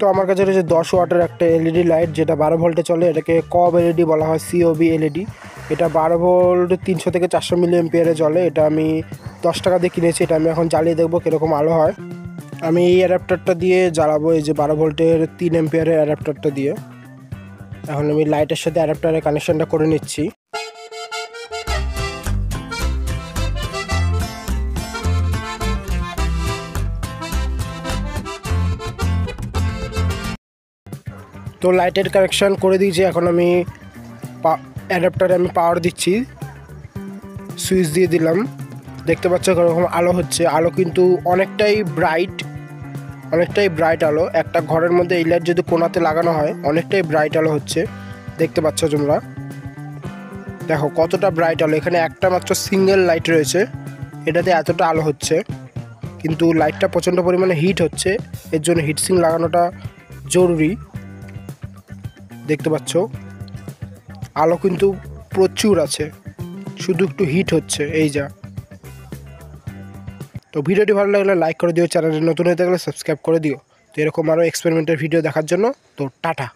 তো আমার কাছে রয়েছে 10 ওয়াটের একটা এলইডি লাইট, যেটা 12 ভোল্টে চলে। এটাকে কব এলইডি বলা হয়, সিওবি এলইডি। এটা 12 ভোল্ট 300 থেকে 400 মিলি এম্পিয়ারে চলে। এটা আমি 10 টাকা দিয়ে কিনেছি। এটা আমি এখন জ্বালিয়ে দেখবো কীরকম আলো হয়। আমি এই অ্যাডাপ্টারটা দিয়ে জ্বালাবো, এই যে 12 ভোল্টের 3 এম্পিয়ারের অ্যাডাপ্টারটা দিয়ে। এখন আমি লাইটের সাথে অ্যাডাপ্টারের কানেকশনটা করে নিচ্ছি। তো লাইটের কানেকশান করে দিয়েছি। এখন আমি অ্যাডাপ্টারে আমি পাওয়ার দিচ্ছি, সুইচ দিয়ে দিলাম। দেখতে পাচ্ছ এরকম আলো হচ্ছে। আলো কিন্তু অনেকটাই ব্রাইট আলো। একটা ঘরের মধ্যে এই লাইট যদি কোণাতে লাগানো হয়, অনেকটাই ব্রাইট আলো হচ্ছে। দেখতে পাচ্ছ তোমরা, দেখো কতটা ব্রাইট আলো। এখানে একটা মাত্র সিঙ্গেল লাইট রয়েছে, এটাতে এতটা আলো হচ্ছে। কিন্তু লাইটটা প্রচণ্ড পরিমাণে হিট হচ্ছে, এর জন্য হিটসিং লাগানোটা জরুরি। দেখতে পাচ্ছ আলো কিন্তু প্রচুর আছে, শুধু একটু হিট হচ্ছে, এই যা। তো ভিডিওটি ভালো লাগলে লাইক করে দিও, চ্যানেলে নতুন হয়ে থাকলে সাবস্ক্রাইব করে দিও। তো এরকম আরও এক্সপেরিমেন্টের ভিডিও দেখার জন্য তো টাটা।